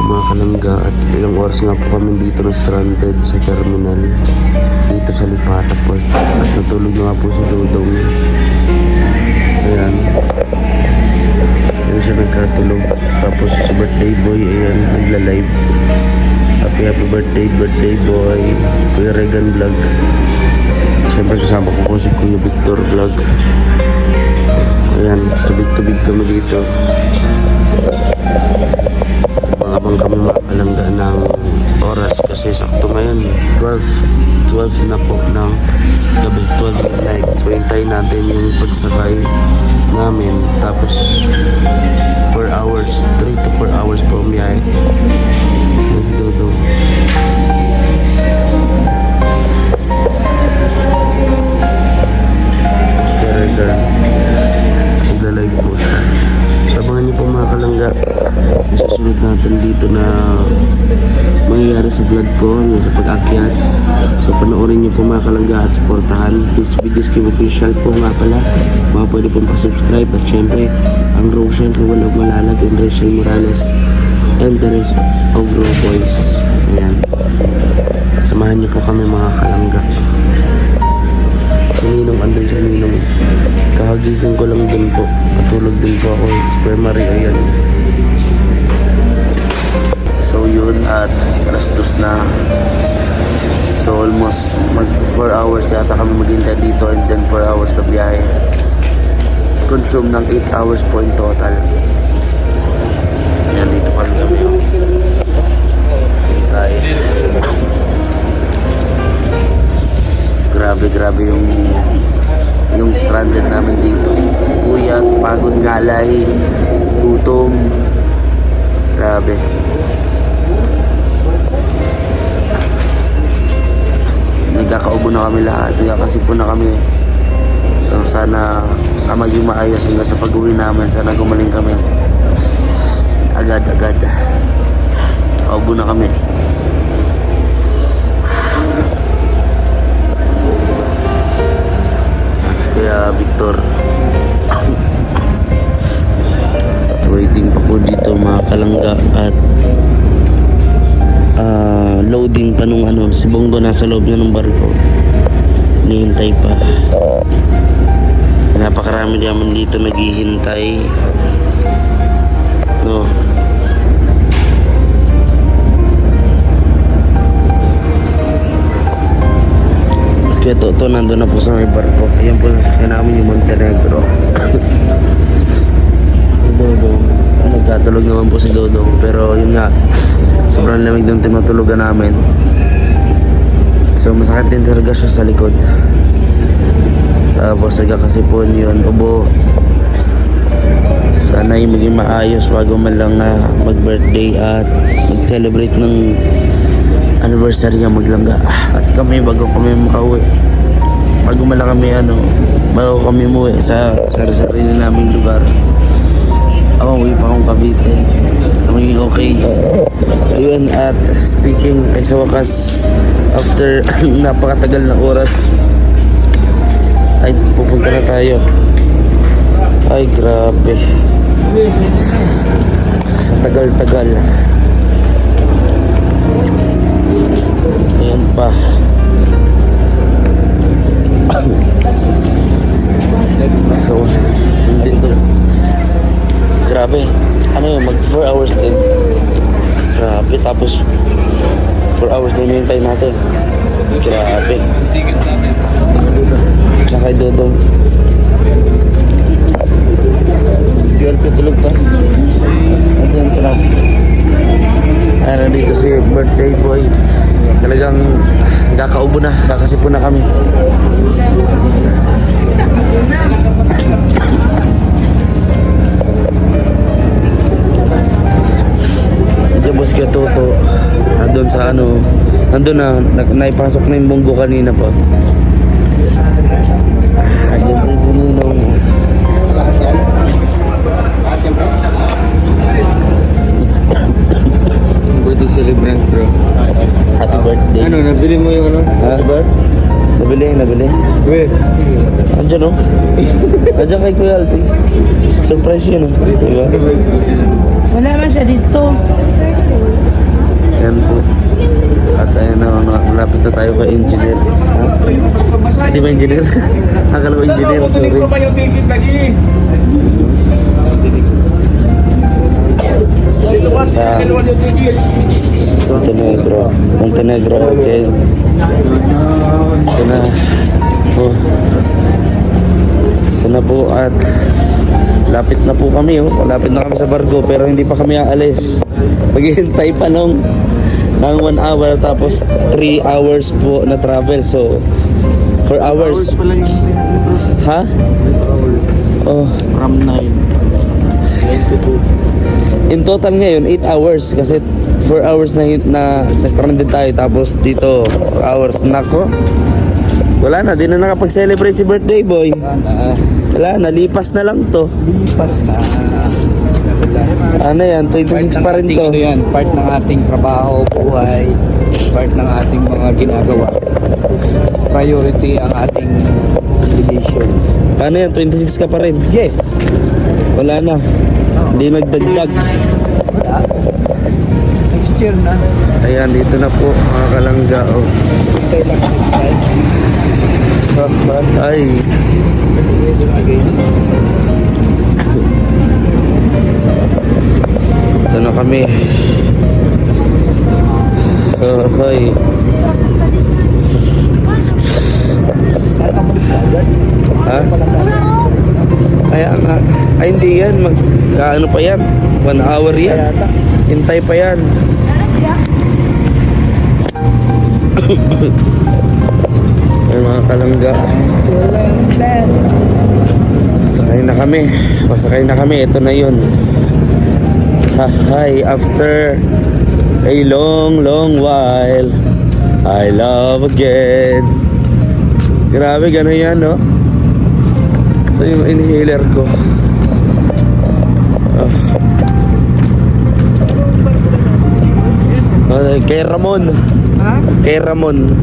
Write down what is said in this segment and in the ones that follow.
mga kalangga, at ilang oras nga po kami dito na stranded sa terminal dito sa Lipata Port, at natulog na nga po si Dodong. Ayan, ayan siya nagkatulog. Tapos si birthday boy, ayan, nagla-live. Happy birthday boy, Kuya Regan Vlog. Siyempre kasama ko po si Kuya Victor Vlog. Ayan, tubig-tubig kami dito. Abang kami makalangga ng oras kasi sakto ngayon 12 na po ng gabi, 12 midnight. So hintayin natin yung pagsakay namin, tapos 4 hours, 3 to 4 hours po biyahe. Let's go. Nagla-live po siya. Sabangan niyo po mga kalangga, susunod natin dito na mangyayari sa vlog ko hanggang sa pag-akyat. So panoorin niyo po mga kalangga at supportahan. This video is official po nga pala. Mga pwede pong pa-subscribe, at syempre ang Rochelle Ruel of Malalag and Rachel Morales and the rest of Grow Boys. Ayan, samahan niyo po kami mga kalangga. Si Ninong, andun si Ninong. Kahagising ko lang din po. Patulog din po ako. Primary, ayan. So yun, at alas 2 na. So almost 4 hours yata kami maghintay dito, and then 4 hours na biyahe. Consume ng 8 hours po in total. Ayan, dito kami. Hintay. Grabe yung stranded namin dito. Puyat, pagod, galay, gutom. Grabe. Nagkakaubo na kami lahat. Nagkakasipo na kami. So, sana maging maayos hanggang sa pag-uwi namin. Sana gumaling kami agad-agad. Kaubo na kami. Kaya Victor, waiting pa po dito mga kalangga, at loading pa nung si Bongo nasa loob na ng barko. Hinihintay pa. Napakarami naman dito naghihintay, no. Kaya to nandun na po sa may barko. Ayan po nasakyan namin yung Montenegro. Dodong, nagkatulog naman po si Dodong, pero yun nga, sobrang lamig ng tinutulugan namin. So masakit din talaga siya sa likod. Tapos nagkakasipon yun, ubo. Sana yung maging maayos bago man lang mag-birthday at mag-celebrate ng anniversary ang maglangga. At kami bago kami makauwi, bago man lang kami bago kami umuwi sa sarili naming lugar. Ako uwi pa akong Cavite, maging okay. So yun, at speaking, ay sa wakas, after napakatagal na oras, ay pupunta na tayo. Ay grabe, sa tagal-tagal. Ayan pa. So hindi to. Grabe, mag 4 hours din. Grabe, tapos 4 hours din yung time natin. Grabe. Nakay Dodong. Si QRP tulog pa. Ayan ka na. Ayan, dito si birthday boy. Talagang kakaubo na, kakasipo na kami. Diyan boss kaya Toto, nandun sa nandun na, naipasok na yung Bongo kanina pa. Ayan si Ninong. Birthday celebrant bro. Happy birthday. Nabili mo yung happy birthday? Nabili. Wait. Andiyan o. Andiyan kay Kuya Alpi. Surprise yun o. Diba? Wala man siya dito. Ayan po. At ayan na, malapit na tayo kay engineer. Ha? Hindi ba engineer? Akala ko engineer, sorry. Sa Montenegro. Montenegro, okay. Ito na. Oh. Ito na po at lapit na po kami. Oh. Lapit na kami sa barko pero hindi pa kami aalis. Maghihintay pa ng 1 hour tapos 3 hours po na travel. So 4 hours. Ha? Oh. From 9. In total ngayon 8 hours kasi 4 hours na stranded tayo tapos dito 4 hours. Nako. Wala na, di na nakapag-celebrate si birthday boy. Wala na, lipas na lang to. Lipas na. Ano yan, 26 pa rin to. Yan, part ng ating trabaho, buhay, part ng ating mga ginagawa. Priority ang ating obligation. Ano yan, 26 ka pa rin. Yes. Wala na, hindi nagdagdag. Wala. Next year na. Ayan, dito na po mga kalangga. Oh. Hintay lang next time. Ay, ito na kami. Hoy. Ha? Kaya nga. Ay, hindi yan. Ano pa yan? 1 hour yan. Hintay pa yan. Ay, mga kalangga. Sakay na kami. Pasakay na kami. Ito na yun. Hi, after a long while, I love again. Grabe, gano'n yan, no? So, yung inhaler ko. Kay Ramon. Ha? Kay Ramon.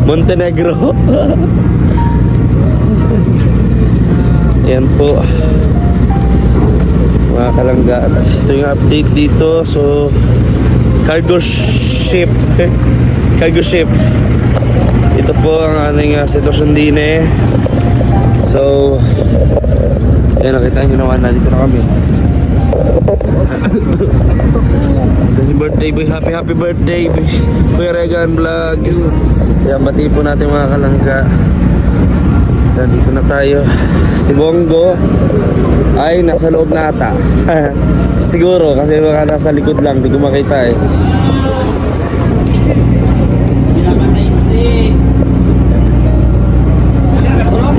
Montenegro. Yan po. Mga kalangga. Ito yung update dito. So, cargo ship. Cargo ship. Ito po ang ating sitwasyon din eh. So, yan, nakita nyo naman na dito na kami. Kasi birthday boy, happy birthday Kuya Regan Vlog. Yan, batiin po natin mga kalangga. Yan, dito na tayo. Si Bongo ay nasa loob na ata. Siguro kasi baka nasa likod lang, di ko makita eh.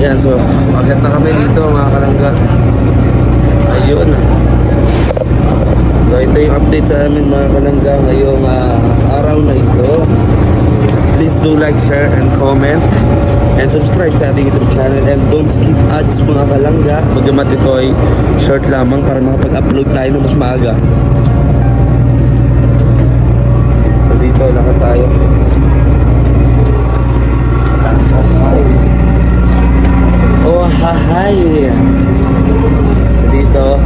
Yan, so akit na kami dito mga kalangga. Ayun. So ito yung update sa amin mga kalangga ngayong araw na ito. Please do like, share, and comment, and subscribe sa ating YouTube channel, and don't skip ads mga kalangga. Bagamat ito ay short lamang para makapag-upload tayo na mas maaga. So dito lakad tayo. Oh hahay. So dito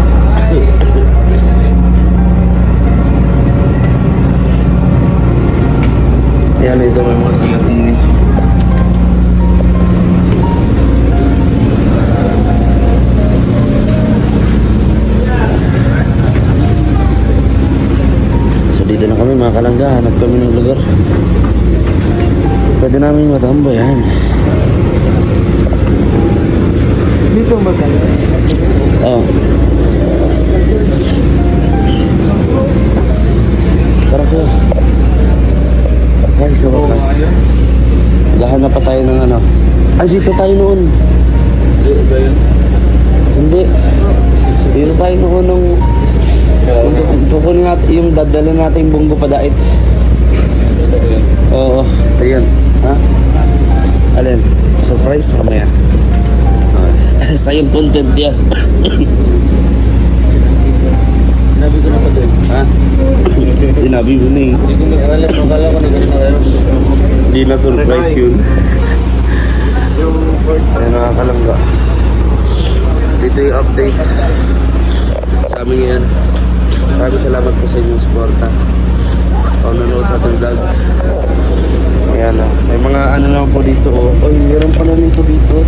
yan, ito may mga sigat din. So dito na kami mga kalangga, hanap kami ng lugar pwede namin matambayan. Dito ba tayo? Oh. Tara ko. Ay, sa wakas. Lahanap pa tayo ng ano. Ay, dito tayo noon. Hindi. Dito tayo noon nung kukunin natin yung dadala natin yung bunggo padait. Oo. Ito yun. Ha? Alin? Surprise mamaya. Sayang content yan. Sinabi ko na pa doon. Ha? Sinabi mo na eh. Hindi ko nag-alam. Akala ko nag-alam. Hindi na surprise yun. Ayan nakakalangga. Dito yung update sa amin ngayon. Maraming salamat po sa inyong suporta. nanonood sa ating vlog. Ayan na. May mga ano naman po dito. Oh. Oy, meron pa namin po dito.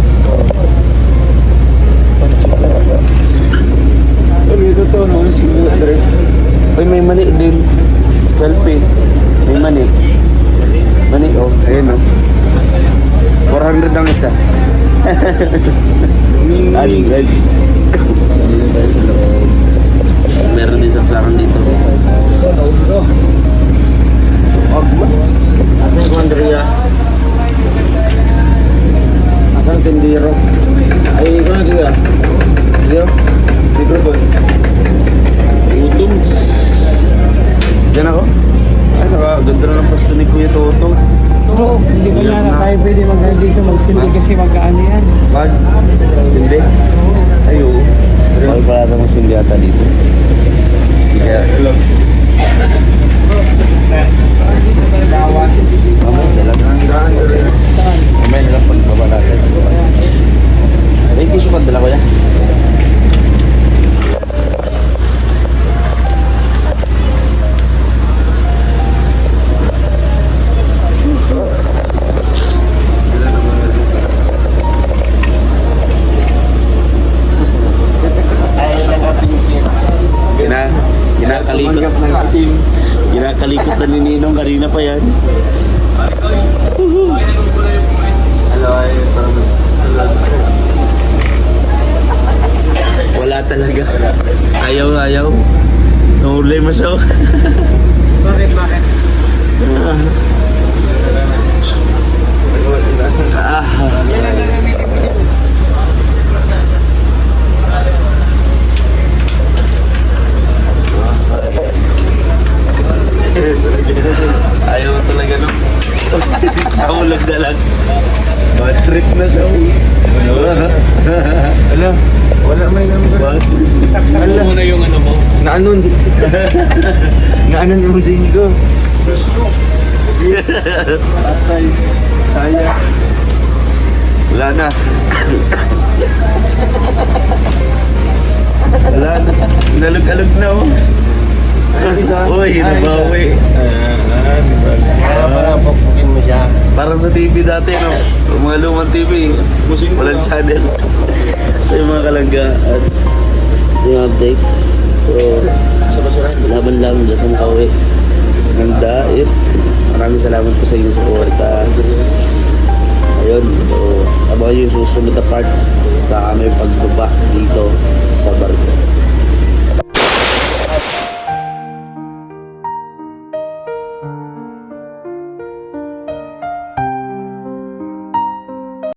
Ay, ito to. No? Oy, may mani din. Selfie. May mani. Mani, oh. Ayan, oh. 400 ang isa. Aling red. Dito tayo sa loob. Meron din saksakan dito. Asan yung Andrea? Asan yung tindiro? Ay, ikaw na tiga. Tiga? Microphone. Gutom. Diyan ako? Ay, ganda na ng pasto ni Kuya Toto. Oo, hindi ko Iyak na na. tayo pwede dito magsindi kasi magkaano yan. Mag? Sindi? Ayo. Bakit pala ito magsindi ata dito? Kaya, hello. Mamay, dalagang daan. Mamay, nalang pagbaba natin. May tissue pa dala ko yan. Kinakalikot na ni Ninong, kanina pa yan. Hello, ay parang wala talaga. Ayaw. Nahulay mo siya. Bakit? Ayaw talaga, no? Nahulag na lang. Bad trip na siya. Ala, wala may number. Isaksak mo muna yung ano mo. Naanon? Naanon yung musin ko? Patay. Saya. Wala na. Wala na. Nalug-alug na, oh. Uy, nabawi. Kaya pala pupukin mo siya. Parang sa TV dati, no? Yung mga lumang TV, walang channel. Ito yung mga kalangga at yung update. So, laban lang dyan sa Makawi. Ng Dait. Maraming salamat po sa inyong suporta. Ayun, so, abangan nyo yung susunod na part sa aming pagbaba